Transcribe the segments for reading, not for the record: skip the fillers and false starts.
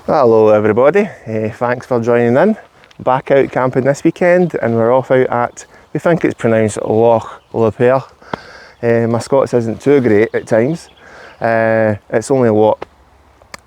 Hello everybody, thanks for joining in. Back out camping this weekend and we're off out at, we think it's pronounced Loch Iubhair. My Scots isn't too great at times. It's only a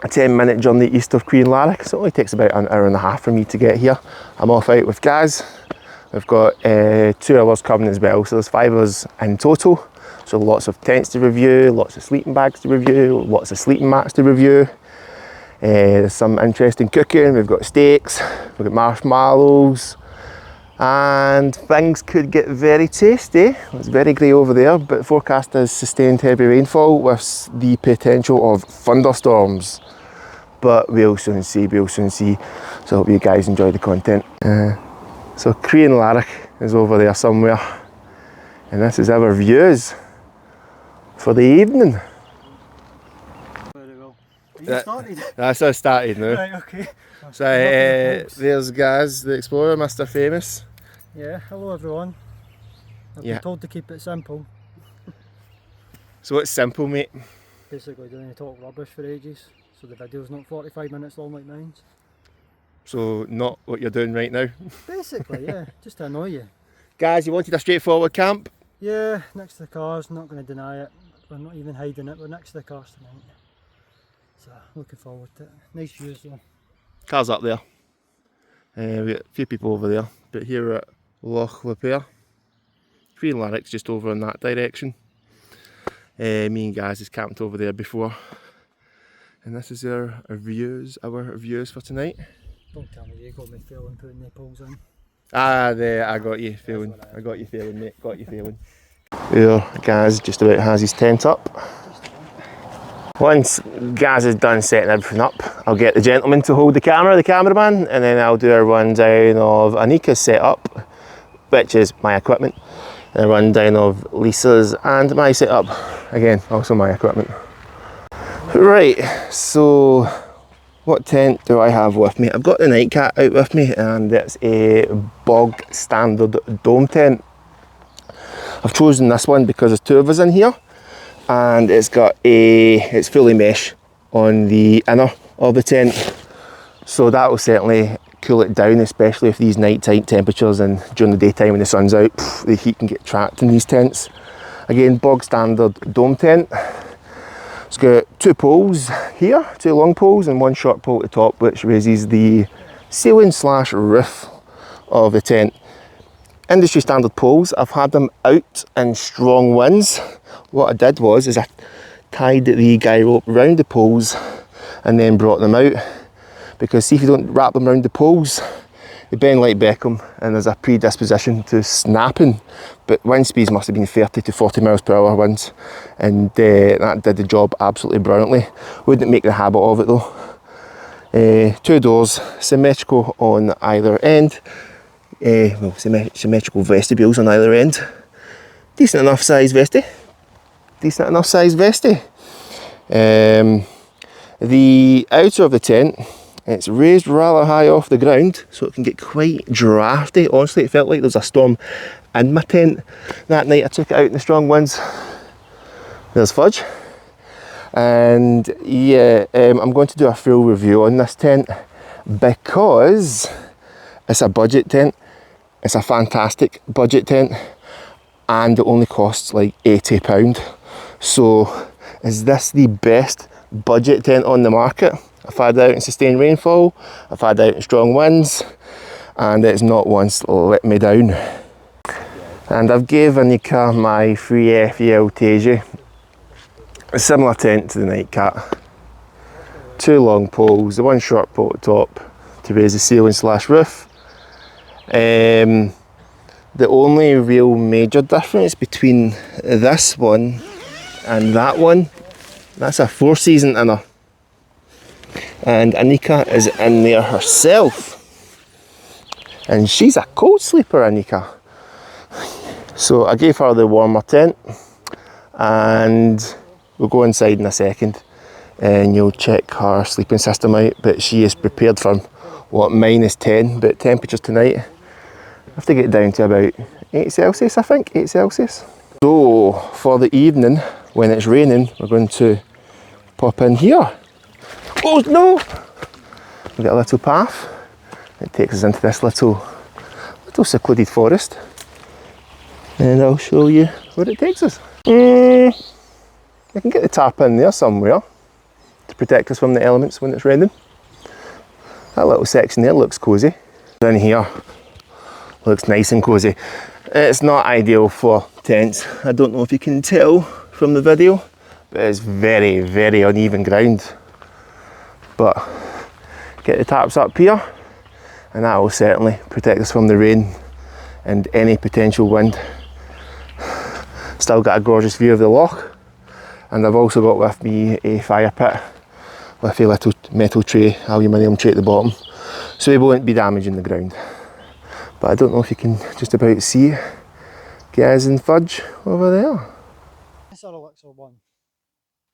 10-minute journey east of Queen Larrick, so it only takes about an hour and a half for me to get here. I'm off out with Gaz. We've got 2 hours coming as well, so there's 5 of us in total. So lots of tents to review, lots of sleeping bags to review, lots of sleeping mats to review. There's some interesting cooking, we've got steaks, we've got marshmallows, and things could get very tasty. It's very grey over there, but forecast is sustained heavy rainfall with the potential of thunderstorms. But we'll soon see. So I hope you guys enjoy the content. So Queen Larrick is over there somewhere, and this is our views for the evening. That's how I started now. Right, okay. So there's Gaz, the explorer, Mr. Famous. Yeah, hello everyone. I've been told to keep it simple. So what's simple, mate? Basically doing talk rubbish for ages, so the video's not 45 minutes long like mine. So not what you're doing right now? Basically, yeah, just to annoy you. Gaz, you wanted a straightforward camp? Yeah, next to the cars, not going to deny it. We're not even hiding it, we're next to the cars tonight. So, looking forward to it. Nice views though. Car's up there. We've got a few people over there, but here we're at Loch Iubhair. Queen Larrick's just over in that direction. Me and Gaz has camped over there before. And this is our views for tonight. Don't tell me you got me failing putting the poles in. I got you failing. I got you failing, mate. Got you failing. There, Gaz just about has his tent up. Once Gaz has done setting everything up, I'll get the gentleman to hold the cameraman, and then I'll do a rundown of Anika's setup, which is my equipment, and a rundown of Lisa's and my setup, again, also my equipment. Right, so what tent do I have with me? I've got the Nightcat out with me, and it's a bog standard dome tent. I've chosen this one because there's 2 of us in here. And it's fully mesh on the inner of the tent, so that will certainly cool it down, especially if these nighttime temperatures and during the daytime when the sun's out, the heat can get trapped in these tents. Again, bog standard dome tent. It's got 2 poles here, 2 long poles and 1 short pole at the top, which raises the ceiling / roof of the tent. Industry standard poles, I've had them out in strong winds. What I did was I tied the guy rope round the poles and then brought them out, because see, if you don't wrap them around the poles, they bend like Beckham and there's a predisposition to snapping. But wind speeds must have been 30 to 40 miles per hour winds, and that did the job absolutely brilliantly. Wouldn't make the habit of it though. 2 doors, symmetrical on either end. Symmetrical vestibules on either end. Decent enough size vesty. The outer of the tent, it's raised rather high off the ground, so it can get quite drafty. Honestly, it felt like there was a storm in my tent that night. I took it out in the strong winds. There's Fudge. And yeah, I'm going to do a full review on this tent because it's a budget tent. It's a fantastic budget tent, and it only costs like £80. So is this the best budget tent on the market? I've had it out in sustained rainfall, I've had it out in strong winds, and it's not once let me down. And I've gave Anika my free FEL Teji, a similar tent to the Nightcat. 2 long poles, the 1 short pole at the top to raise the ceiling / roof. The only real major difference between this one and that one, that's a 4-season inner, and Anika is in there herself, and she's a cold sleeper, Anika. So I gave her the warmer tent, and we'll go inside in a second and you'll check her sleeping system out, but she is prepared for what, -10, but temperatures tonight I have to get down to about 8 Celsius, I think, 8 Celsius. So for the evening, when it's raining, we're going to pop in here. Oh no! We've got a little path. It takes us into this little secluded forest. And I'll show you where it takes us. I can get the tarp in there somewhere to protect us from the elements when it's raining. That little section there looks cosy. Down here looks nice and cosy. It's not ideal for tents. I don't know if you can tell from the video, but it's very, very uneven ground. But get the tarps up here and that will certainly protect us from the rain and any potential wind. Still got a gorgeous view of the loch, and I've also got with me a fire pit with a little metal tray, aluminium tray at the bottom, so we won't be damaging the ground. But I don't know if you can just about see Unigear and Fudge over there. This other Elixir one.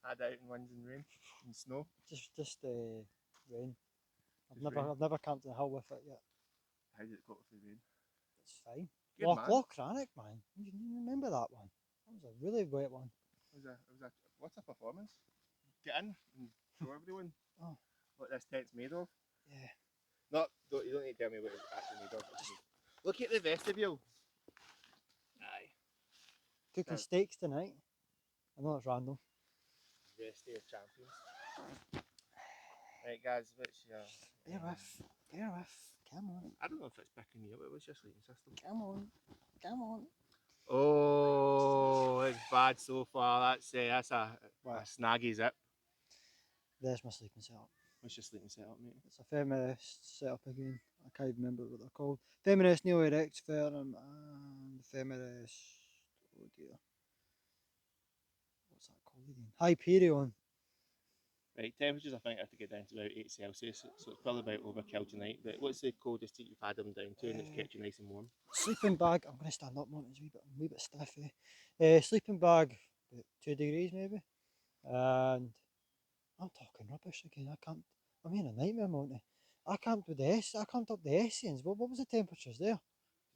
Had out in wind and rain and snow. Just rain. I've never camped in a hill with it yet. How did it go with the rain? It's fine. Good, Loch Rannoch, man. You remember that one? That was a really wet one. What's a performance? Get in and show everyone what this tent's made of. Yeah. You don't need to tell me what it's actually made of. Look at the vestibule. Aye. Cooking steaks tonight. I know it's random. Rest of champions. Right guys, what's your... Bear with. Come on. I don't know if it's picking me up, it was your sleeping system. Come on. Oh, it's bad so far. That's a snaggy zip. There's my sleeping setup. What's your sleeping setup, mate? It's a feminist setup again. I can't remember what they're called. Feminist, Neo Erex, Ferrum, and feminist. Oh dear. What's that called again? Hyperion. Right, temperatures I think have to get down to about 8 Celsius, so it's probably about overkill tonight. But what's the coldest that you've had them down to and it's kept you nice and warm? Sleeping bag, I'm going to stand up more, it's a wee bit stiff. Sleeping bag, about 2 degrees maybe. And I'm talking rubbish again. I'm in a nightmare, Monty. I camped up the Essens. What was the temperatures there?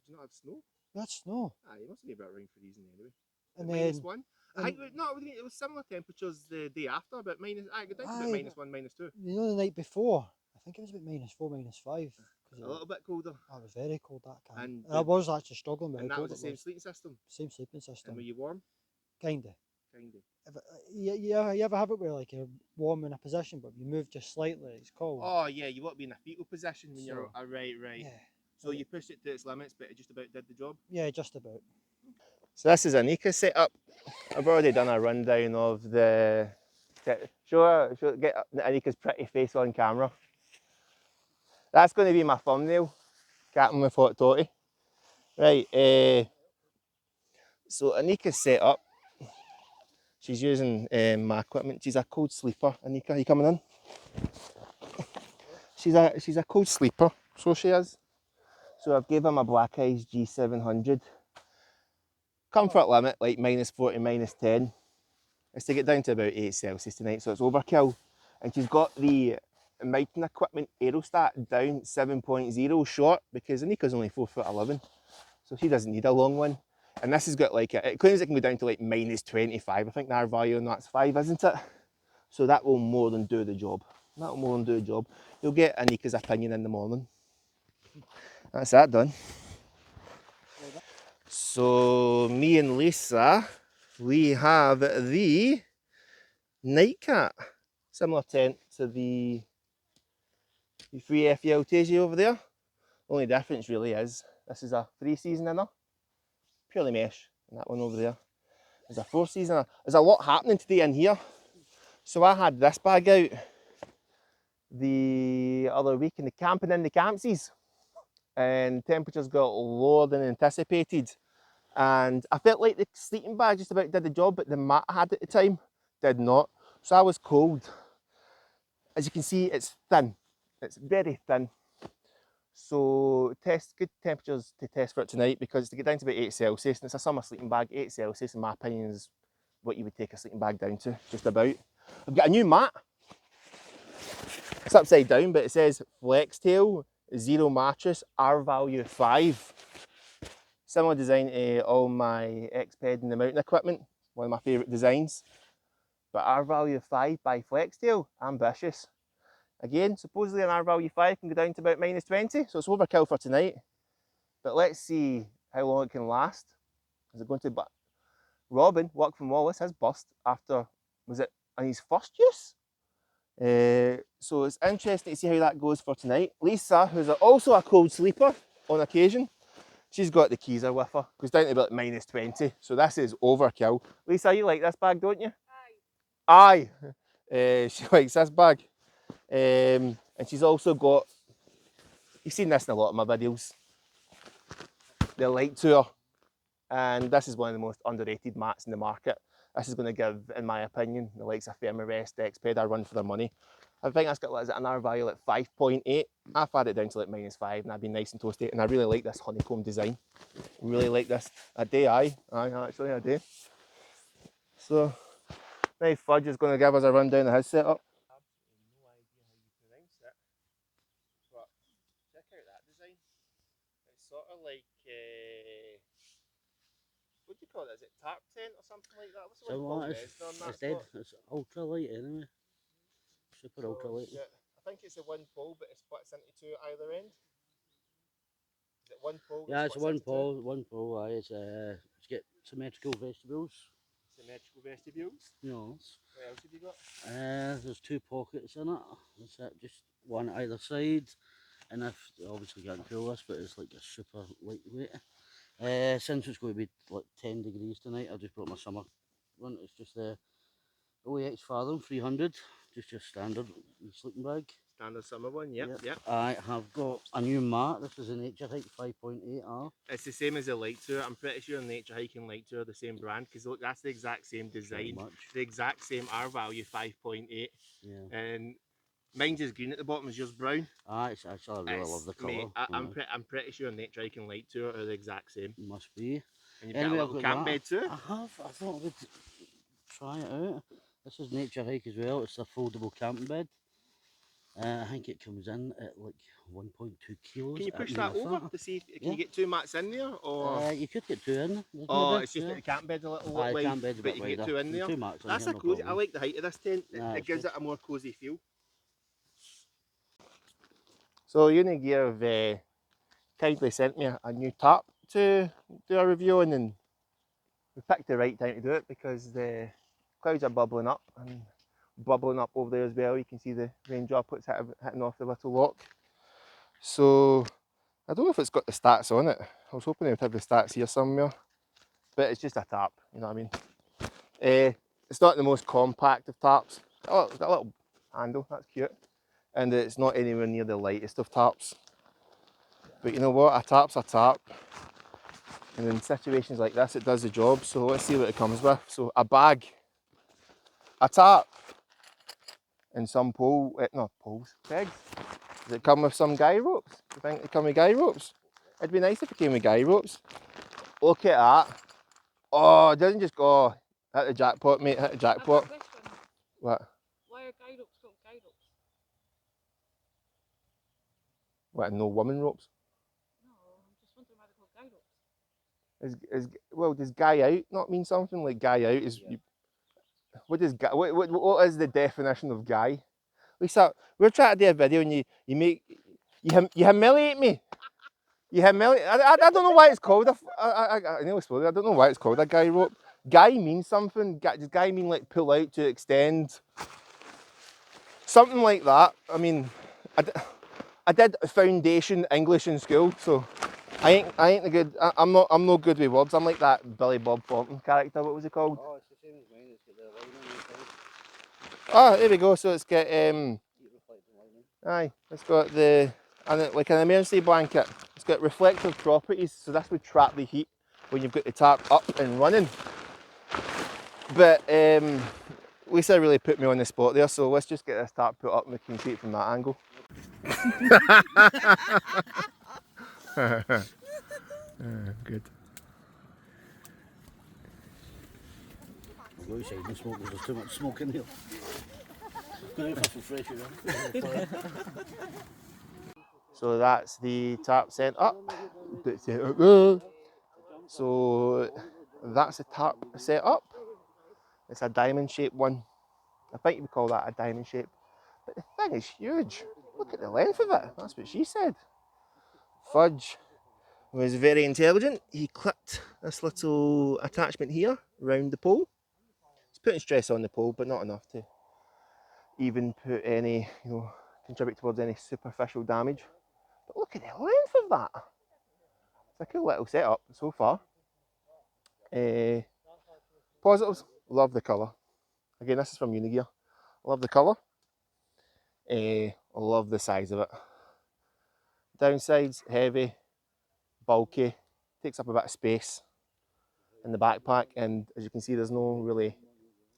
Did you not have snow? We had snow. You must be about rain for reason anyway. And -1. I think it was similar temperatures the day after, but I got down to about -1, -2. You know, the night before, I think it was about -4, -5. A little bit colder. I was very cold that camp. And I was actually struggling with and how that cold was the it same sleeping system. Same sleeping system. And were you warm? Kinda. Kinda. You ever have it where like you're warm in a position, but you move just slightly, it's cold. Oh yeah, you want to be in a fetal position when you're right. Yeah. So you pushed it to its limits, but it just about did the job. Yeah, just about. So this is Anika's setup. I've already done a rundown of the... Show get Anika's pretty face on camera. That's going to be my thumbnail, Captain with Hot Totty. Right, so Anika's setup. She's using my equipment. She's a cold sleeper. Anika, are you coming in? She's a cold sleeper, so she is. So I've gave her my Black Ice G700. Comfort limit like -40, -10. It's to get down to about 8 Celsius tonight, so it's overkill. And she's got the mountain equipment aerostat down 7.0 short because Anika's only 4'11", so she doesn't need a long one. And this has got like it claims it can go down to like -25. I think the R value on that's 5, isn't it? So that will more than do the job. You'll get Anika's opinion in the morning. That's that done. So me and Lisa, we have the Nightcat, similar tent to the 3FE Altesi over there. Only difference really is this is a 3-season inner, purely mesh, and that one over there is a 4-season. There's a lot happening today in here. So I had this bag out the other week in the camping in the campsies, and temperatures got lower than anticipated. And I felt like the sleeping bag just about did the job, but the mat I had at the time did not. So I was cold. As you can see, it's thin. It's very thin. So good temperatures to test for it tonight, because to get down to about 8 Celsius, and it's a summer sleeping bag, 8 Celsius in my opinion is what you would take a sleeping bag down to, just about. I've got a new mat. It's upside down, but it says Flextail, 0 mattress, R value 5. Similar design to all my X-Ped and the mountain equipment, one of my favourite designs. But R value 5 by Flextail, ambitious. Again, supposedly an R value 5 can go down to about -20, so it's overkill for tonight. But let's see how long it can last. Is it going to? But Robin, work from Wallace, has burst after, was it on his first use? So it's interesting to see how that goes for tonight. Lisa, who's also a cold sleeper on occasion, she's got the keys with her. Goes down to about -20, so this is overkill. Lisa, you like this bag, don't you? Aye. Aye. She likes this bag. And she's also got, you've seen this in a lot of my videos, the Light Tour. And this is one of the most underrated mats in the market. This is going to give, in my opinion, the likes of Thermarest, Exped a run for their money. I think that's got, what is it, an R value at 5.8. I've had it down to like -5 and I've been nice and toasty. And I really like this honeycomb design. Really like this. A day, aye, actually a day. So, now Fudge is going to give us a rundown of his setup. Absolutely no idea how you pronounce it, but check out that design. It's sort of like, what do you call it? Is it Tarp tent or something like that? What's the one called? It's dead. It's ultralight anyway. Super So ultralight. I think it's a one pole, but it splits into two at either end. Is it one pole? Yeah, it's one pole. One pole. Aye, it's got symmetrical vestibules. Symmetrical vestibules. No. What else have you got? There's two pockets in it. That's it. Just one either side. And if obviously can't feel this, but it's like a super lightweight. Since it's going to be like 10 degrees tonight, I just brought my summer one. It's just the OEX Fathom 300, just your standard sleeping bag. Standard summer one, yep. I have got a new mat. This is a Nature Hike 5.8R. It's the same as the Light Tour. I'm pretty sure Nature Hike and Light Tour are the same brand, because look, that's the exact same design, the exact same R value 5.8. Yeah. And mine's just green at the bottom, is yours brown? It's actually, I really love the colour. Mate, I'm pretty sure Nature Hike and Light Tour are the exact same. Must be. And you've got a little camp bed too? I have. I thought I would try it out. This is Nature Hike as well. It's a foldable camping bed. I think it comes in at like 1.2 kilos. Can you push that over to see if you get two mats in there? Or you could get two in. It's just that the camp bed's a little wide, but you can get two in there. Two mats That's a cosy. I like the height of this tent. It gives it a more cosy feel. So Unigear have kindly sent me a new tarp to do a review on, and we picked the right time to do it because the clouds are bubbling up, and bubbling up over there as well. You can see the rain droplets hitting off the little lock. So I don't know if it's got the stats on it. I was hoping it would have the stats here somewhere, but it's just a tarp, you know what I mean. It's not the most compact of tarps. Oh, it's got a little handle, that's cute. And it's not anywhere near the lightest of tarps. But you know what, a tarp's a tarp. And in situations like this, it does the job. So let's see what it comes with. So a bag, a tarp, and some pegs. Does it come with some guy ropes? Do you think it come with guy ropes? It'd be nice if it came with guy ropes. Look at that. Oh, it doesn't just go, hit the jackpot, mate, hit the jackpot. What? Why are guy ropes called guy ropes? What, no woman ropes? No, I'm just wondering why they're called guy ropes. Well, does guy out not mean something? Like guy out is... Yeah. What is the definition of guy? Lisa, we're trying to do a video and you humiliate me. You humiliate. I don't know why it's called I nearly spoke. I don't know why it's called a guy rope. Guy means something. Does guy mean like pull out to extend? Something like that. I mean, I did foundation English in school, so I ain't good. I'm not good with words. I'm like that Billy Bob Thornton character. What was it called? Oh, it's the same as mine. It's got the lining inside. Oh, there we go. So it's got aye, it's got like an emergency blanket. It's got reflective properties, so this would trap the heat when you've got the tarp up and running. But Lisa really put me on the spot there, so let's just get this tarp put up and we can see it from that angle. Good. I'll go outside and smoke because there's too much smoke in here. Go out for fresh air. So that's the tarp set up. So that's the tarp set up. It's a diamond shaped one. I think you would call that a diamond shape. But the thing is huge. Look at the length of it. That's what she said. Fudge was very intelligent. He clipped this little attachment here round the pole. It's putting stress on the pole, but not enough to even put any, contribute towards any superficial damage. But look at the length of that. It's a cool little setup so far. Positives, love the colour. Again, this is from Unigear. Love the colour. Love the size of it. Downsides, heavy, bulky, takes up a bit of space in the backpack, and as you can see, there's no really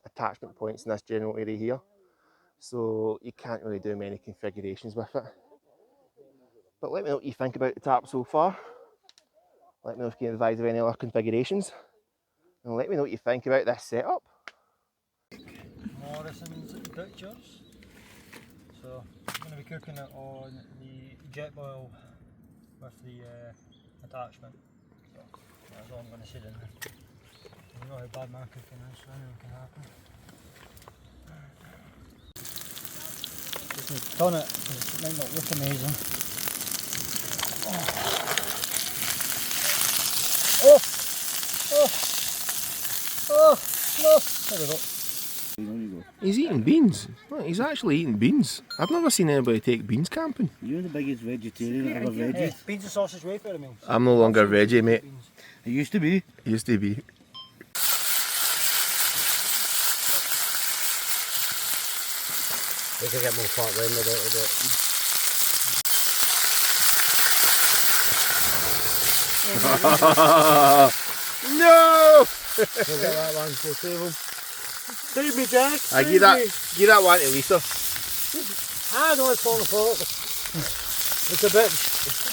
attachment points in this general area here, so you can't really do many configurations with it. But let me know what you think about the Tarp so far. Let me know if you can advise of any other configurations, and let me know what you think about this setup. Morrison's Butchers. So I'm going to be cooking it on the jet boil with the attachment. So that's all I'm going to say in there. You know how bad my cooking is, so anything can happen. Just need to turn it because it might not look amazing. Oh! Oh! Oh! No! There we go. He's eating beans. Look, he's actually eating beans. I've never seen anybody take beans camping. You're the biggest vegetarian that ever veggied. Beans and sausage wafer meals. I'm no longer a veggie, mate. It used to be. Used to be. We could get more fat around with it a bit. No! We'll get that one, we'll save them. Save me, Jack. I give that one to Lisa. I know it's falling apart. It's a bit.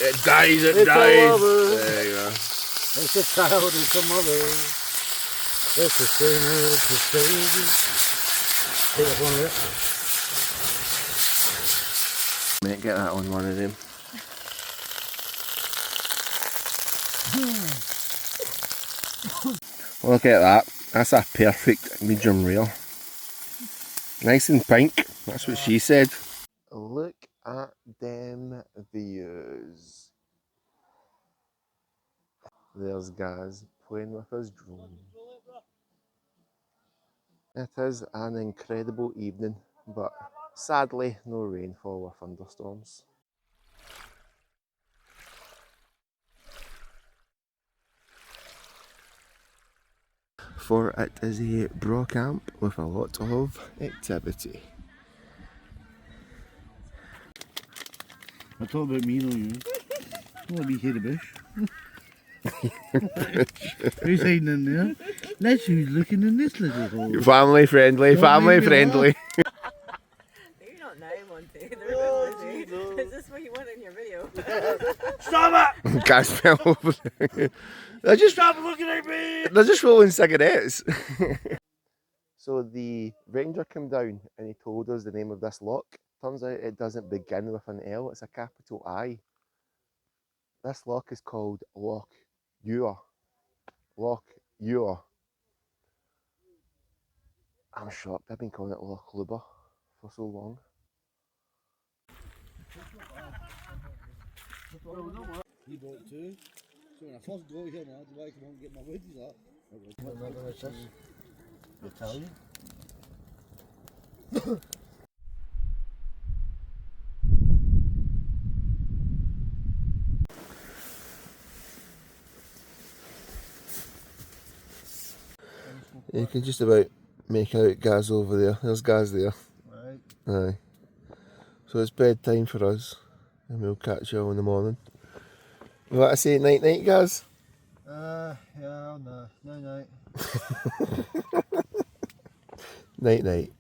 It dies, it It's dies. a lover. There you go. It's a child, it's a mother. It's a sinner, it's a baby. Take it one of it. Mate, get that on one of them. Look at that. That's a perfect medium rare. Nice and pink. That's what she said. Look at them views. There's Gaz playing with his drone. It is an incredible evening, but sadly no rainfall or thunderstorms. For it is a bra camp with a lot of activity. I talk about me, don't you? I want to be here the bush. Who's hiding in there? That's who's looking in this little hole. Family friendly, family friendly. Maybe not now, Monty. They're a bit busy. Is this what you want in your video? Stop it! Guys fell over there. Stop looking at me! They're just rolling cigarettes. So the ranger came down and he told us the name of this loch. Turns out it doesn't begin with an L, it's a capital I. This loch is called Loch Iubhair. Loch Iubhair. I'm shocked, I've been calling it Loch Iubhair for so long. You bought two. So when I first got here, man, I had to come home and get my woodies up. Remember what's this? Italian? You can just about make out Gaz over there. There's Gaz there. Right. Aye. So it's bedtime for us, and we'll catch you all in the morning. You want to say night night, Gaz? Yeah, no, night. Night night.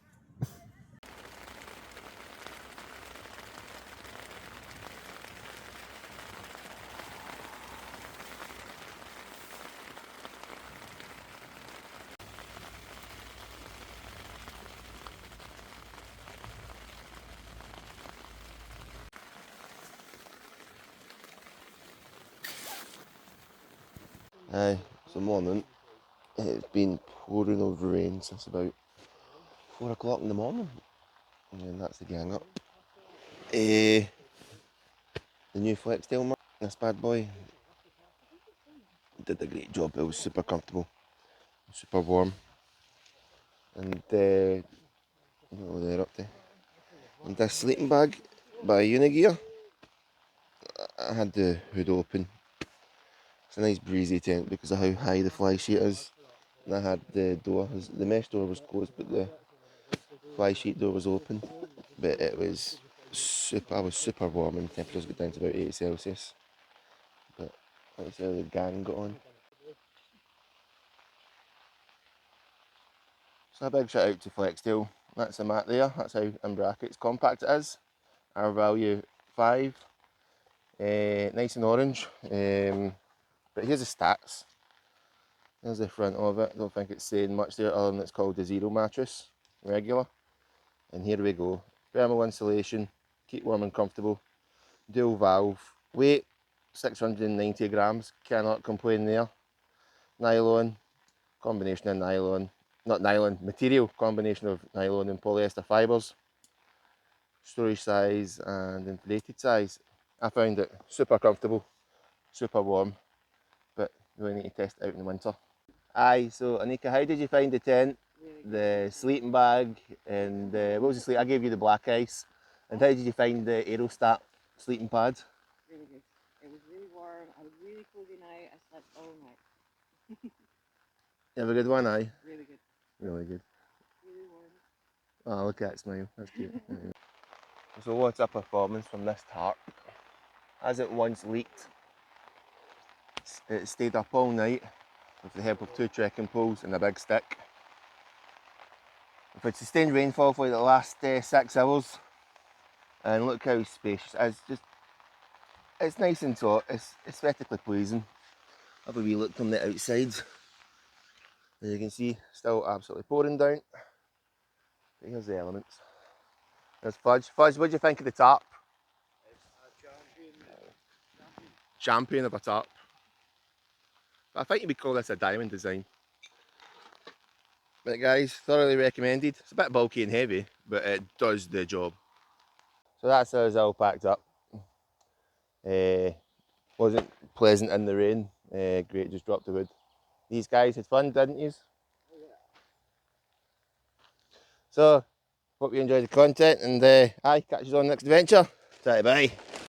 Aye, it's the morning. It's been pouring over rain since about 4 o'clock in the morning. And that's the gang up. The new Flextail mark, this bad boy, did a great job. It was super comfortable, super warm, and what they're up to. And this sleeping bag by Unigear, I had the hood open. It's a nice breezy tent because of how high the fly sheet is. And I had the door, the mesh door was closed, but the fly sheet door was open. But it was super, I was super warm, and temperatures got down to about 8 Celsius. But that's how the gang got on. So a big shout out to Flextail. That's the mat there. That's how, in brackets, compact it is. Our value 5. Nice and orange. But here's the stats. There's the front of it. I don't think it's saying much there other than it's called the Zero mattress, regular. And here we go. Thermal insulation, keep warm and comfortable. Dual valve. Weight, 690 grams. Cannot complain there. Nylon, combination of nylon, not nylon, material, combination of nylon and polyester fibres. Storage size and inflated size. I found it super comfortable, super warm, but really need to test it out in the winter. Aye, so Anika, how did you find the tent, the sleeping bag, and what was the sleep? I gave you the black ice. And how did you find the Aerostat sleeping pad? Really good. It was really warm. I was really cozy night. I slept all night. You have a good one, aye? Really good. Really good. Really warm. Oh, look at that smile, that's cute. So what's our performance from this tarp? As it once leaked, it stayed up all night with the help of 2 trekking poles and a big stick. We've had sustained rainfall for the last 6 hours, and look how spacious it is. It's nice and taut, it's aesthetically pleasing. Have a wee look from the outside. As you can see, still absolutely pouring down. But here's the elements. There's Fudge. Fudge, what do you think of the tarp? It's a Champion of a tarp. I think you would call this a diamond design. But guys, thoroughly recommended. It's a bit bulky and heavy, but it does the job. So that's us all packed up. Wasn't pleasant in the rain. Great, just dropped the wood. These guys had fun, didn't you? So, hope you enjoyed the content, and aye, catch you on the next adventure. Bye.